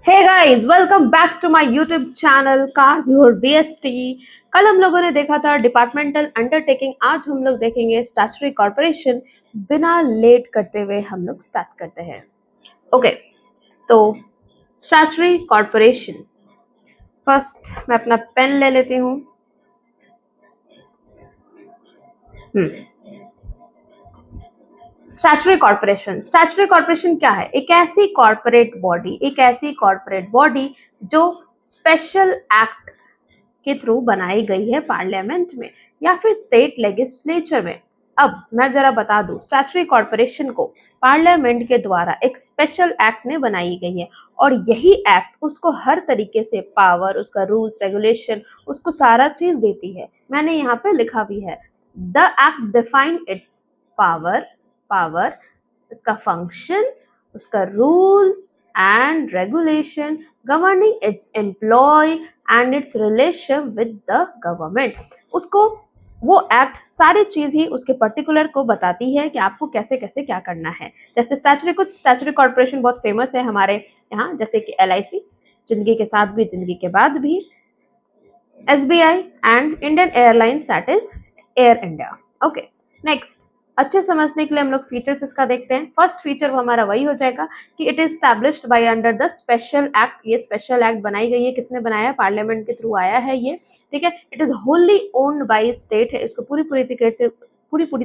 Hey guys, welcome back to my YouTube channel car your BST. कल हम लोगों ने देखा था डिपार्टमेंटल अंडरटेकिंग, आज हम लोग देखेंगे स्टैट्यूटरी कॉर्पोरेशन। बिना लेट करते हुए हम लोग स्टार्ट करते हैं। ओके, तो स्टैट्यूटरी कॉर्पोरेशन, फर्स्ट मैं अपना पेन ले लेती हूँ। स्टैट्यूटरी कॉर्पोरेशन क्या है? एक ऐसी कॉर्पोरेट बॉडी जो स्पेशल एक्ट के थ्रू बनाई गई है पार्लियामेंट में या फिर स्टेट लेजिस्लेचर में। अब मैं जरा बता दूं, स्टैट्यूटरी कॉर्पोरेशन को पार्लियामेंट के द्वारा एक स्पेशल एक्ट ने बनाई गई है और यही एक्ट उसको हर तरीके से पावर, उसका रूल्स रेगुलेशन, उसको सारा चीज देती है। मैंने यहाँ पे लिखा भी है, the act define it's power, उसका फंक्शन, उसका rules and regulation governing its employee and its relation with the government। उसको वो एक्ट सारी चीज ही उसके पर्टिकुलर को बताती है कि आपको कैसे कैसे क्या करना है। जैसे स्टैट्यूटरी कॉर्पोरेशन बहुत फेमस है हमारे यहाँ, जैसे कि LIC, जिंदगी के साथ भी जिंदगी के बाद भी, SBI and Indian airlines, that is air India. Okay, next, अच्छे समझने के लिए हम लोग फीचर्स इसका देखते हैं। फर्स्ट फीचर वो हमारा वही हो जाएगा कि it is established by under the special act. ये स्पेशल एक्ट बनाई गई है, किसने बनाया? पार्लियामेंट के थ्रू आया है ये, ठीक है। It is wholly owned by state है, इसको पूरी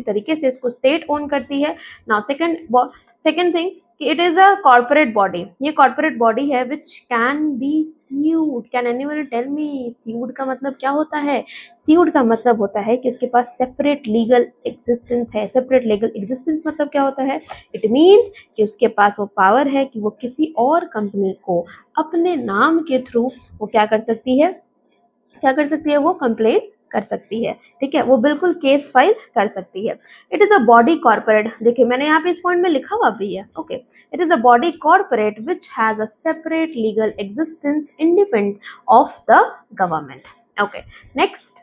तरीके से इसको स्टेट ओन करती है। नाउ सेकंड थिंग कि it is a corporate body. ये कॉर्पोरेट बॉडी है which can be sued. Can anyone tell me sued का मतलब क्या होता है? सीव्ड का मतलब होता है कि उसके पास सेपरेट लीगल एग्जिस्टेंस है। सेपरेट लीगल एग्जिस्टेंस मतलब क्या होता है? इट मीन्स कि उसके पास वो पावर है कि वो किसी और कंपनी को अपने नाम के थ्रू वो क्या कर सकती है, वो कंप्लेन कर सकती है, ठीक है। वो बिल्कुल केस फाइल कर सकती है। It is a body corporate, देखिए मैंने यहाँ पे इस पॉइंट में लिखा हुआ भी है। Okay, it is a body corporate which has a separate legal existence independent of the government. Okay, next,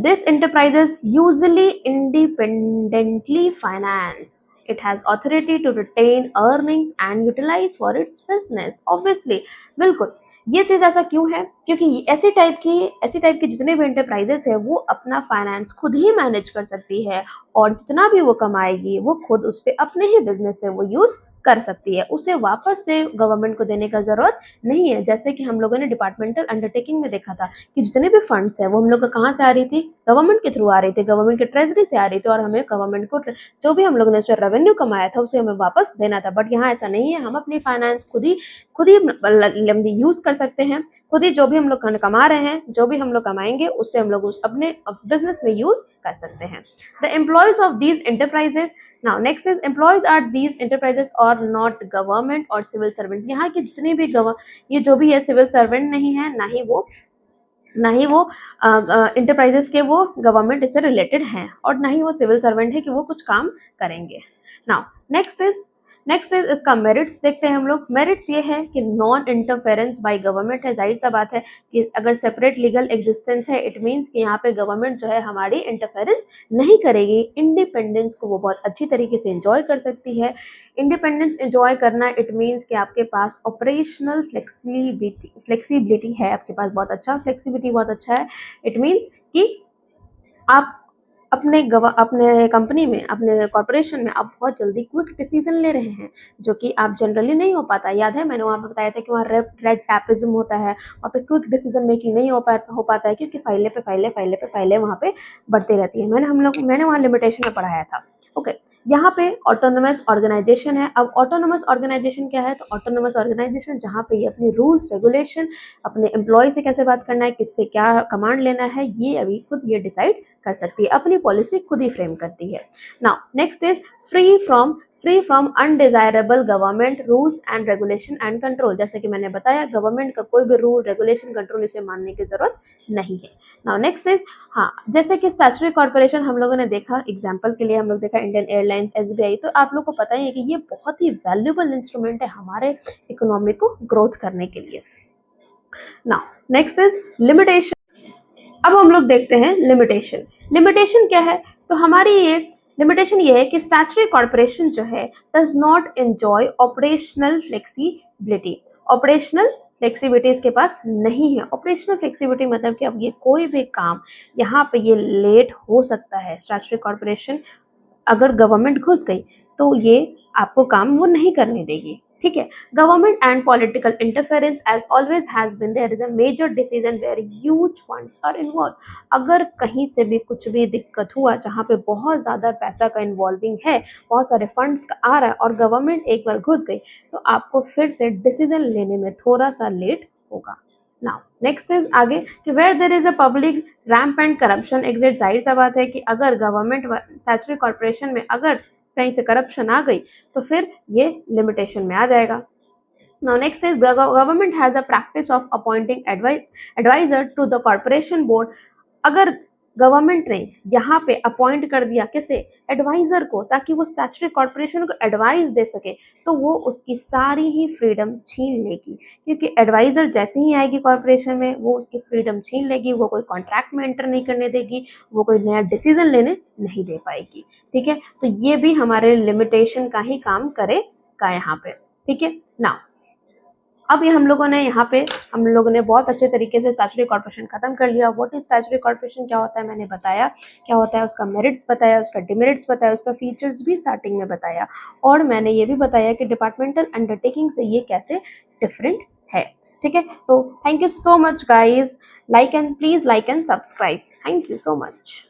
this enterprises usually independently finance. It has authority to retain earnings and utilize for its business। Obviously, बिल्कुल ये चीज ऐसा क्यों है? क्योंकि ऐसी type की जितने भी एंटरप्राइजेस है वो अपना फाइनेंस खुद ही मैनेज कर सकती है और जितना भी वो कमाएगी वो खुद उस पे अपने ही बिजनेस पे वो यूज कर सकती है। उसे वापस से गवर्नमेंट को देने का जरूरत नहीं है। जैसे कि हम लोगों ने डिपार्टमेंटल अंडरटेकिंग में देखा था कि जितने भी फंड्स है वो हम लोग का कहाँ से आ रही थी? गवर्नमेंट के थ्रू आ रही थी, गवर्नमेंट के ट्रेजरी से आ रही थी और हमें गवर्नमेंट को जो भी हम लोगों ने उसमें रेवेन्यू कमाया था उसे हमें वापस देना था। बट यहाँ ऐसा नहीं है, हम अपनी फाइनेंस खुद ही यूज कर सकते हैं। खुद ही जो भी हम लोग कमा रहे हैं, जो भी हम लोग कमाएंगे उससे हम लोग अपने बिजनेस में यूज कर सकते हैं। The employees of these enterprises, now next is employees are these enterprises और नॉट गवर्नमेंट और सिविल सर्वेंट्स। यहाँ की जितनी भी ये जो भी है सिविल सर्वेंट नहीं है, ना ही वो इंटरप्राइजेस के वो गवर्नमेंट इससे रिलेटेड हैं और ना ही वो सिविल सर्वेंट है कि वो कुछ काम करेंगे। नाउ नेक्स्ट इज इसका मेरिट्स देखते हैं हम लोग। मेरिट्स ये है कि नॉन इंटरफेरेंस बाय गवर्नमेंट है। जाहिर सा बात है कि अगर सेपरेट लीगल एग्जिस्टेंस है, इट मीन्स कि यहाँ पे गवर्नमेंट जो है हमारी इंटरफेरेंस नहीं करेगी। इंडिपेंडेंस को वो बहुत अच्छी तरीके से एंजॉय कर सकती है। इंडिपेंडेंस एंजॉय करना, इट मीन्स कि आपके पास ऑपरेशनल फ्लेक्सिबिलिटी है, आपके पास बहुत अच्छा फ्लेक्सिबिलिटी, बहुत अच्छा है। इट मीन्स कि आप अपने कंपनी में, अपने कॉर्पोरेशन में आप बहुत जल्दी क्विक डिसीजन ले रहे हैं, जो कि आप जनरली नहीं हो पाता। याद है मैंने वहाँ पे बताया था कि वहाँ रेड टैपिज्म होता है, वहाँ पे क्विक डिसीजन मेकिंग नहीं हो पाता है क्योंकि फाइलें वहाँ पे बढ़ती रहती है। मैंने वहाँ लिमिटेशन में पढ़ाया था। ओके, यहाँ पे ऑटोनोमस ऑर्गेनाइजेशन है। अब ऑटोनोमस ऑर्गेनाइजेशन क्या है? तो ऑटोनोमस ऑर्गेनाइजेशन जहाँ पे ये अपनी रूल्स रेगुलेशन, अपने एम्प्लॉय से कैसे बात करना है, किससे क्या कमांड लेना है, ये अभी खुद ये डिसाइड कर सकती है, अपनी पॉलिसी खुद ही फ्रेम करती है। Now next is free from undesirable government rules and regulation and control. जैसे कि मैंने बताया, गवर्नमेंट का कोई भी रूल रेगुलेशन कंट्रोल इसे मानने की जरूरत नहीं है। नाउ नेक्स्ट इज, हाँ, जैसे कि स्टैट्यूटरी कॉर्पोरेशन हम लोगों ने देखा, एग्जाम्पल के लिए हम लोग देखा इंडियन एयरलाइंस, SBI, तो आप लोग को पता ही है कि ये बहुत ही वैल्यूएबल इंस्ट्रूमेंट है हमारे इकोनॉमी को ग्रोथ करने के लिए। Now next is limitation. अब हम लोग देखते हैं लिमिटेशन क्या है? तो हमारी ये लिमिटेशन ये है कि स्टैट्यूटरी कॉर्पोरेशन जो है does not enjoy operational flexibility. Operational flexibility इसके पास नहीं है। ऑपरेशनल फ्लेक्सिबिलिटी मतलब कि अब ये कोई भी काम यहाँ पे ये लेट हो सकता है। स्टैट्यूटरी कॉर्पोरेशन अगर गवर्नमेंट घुस गई तो ये आपको काम वो नहीं करने देगी, ठीक है। Government and political interference as always has been there is a major decision where huge funds are involved. अगर कहीं से भी कुछ भी दिक्कत हुआ जहाँ पे बहुत ज़्यादा पैसा का इन्वॉल्विंग है, बहुत सारे फंड्स का आ रहा है और गवर्नमेंट एक बार घुस गई तो आपको फिर से डिसीजन लेने में थोड़ा सा लेट होगा। नाउ नेक्स्ट इज आगे कि where there is a public rampant corruption exit. जाहिर सा बात है कि अगर गवर्नमेंट स्टैट्यूटरी कॉर्पोरेशन में अगर कहीं से करप्शन आ गई तो फिर ये लिमिटेशन में आ जाएगा। Now next is the government has a practice of appointing advisor to the corporation board। अगर गवर्नमेंट ने यहाँ पे अपॉइंट कर दिया किसे, एडवाइजर को, ताकि वो स्टैट्यूटरी कॉर्पोरेशन को एडवाइस दे सके, तो वो उसकी सारी ही फ्रीडम छीन लेगी, क्योंकि एडवाइजर जैसे ही आएगी कॉर्पोरेशन में वो उसकी फ्रीडम छीन लेगी, वो कोई कॉन्ट्रैक्ट में एंटर नहीं करने देगी, वो कोई नया डिसीजन लेने नहीं दे पाएगी, ठीक है। तो ये भी हमारे लिमिटेशन का ही काम करेगा यहाँ पे, ठीक है ना। अब ये हम लोगों ने बहुत अच्छे तरीके से स्टैट्यूटरी कॉर्पोरेशन खत्म कर लिया। व्हाट इज स्टैट्यूटरी कॉर्पोरेशन, क्या होता है मैंने बताया, क्या होता है उसका मेरिट्स बताया, उसका डिमेरिट्स बताया, उसका फीचर्स भी स्टार्टिंग में बताया, और मैंने ये भी बताया कि डिपार्टमेंटल अंडरटेकिंग से ये कैसे डिफरेंट है, ठीक है। तो thank you so much guys, please like and subscribe. Thank you so much.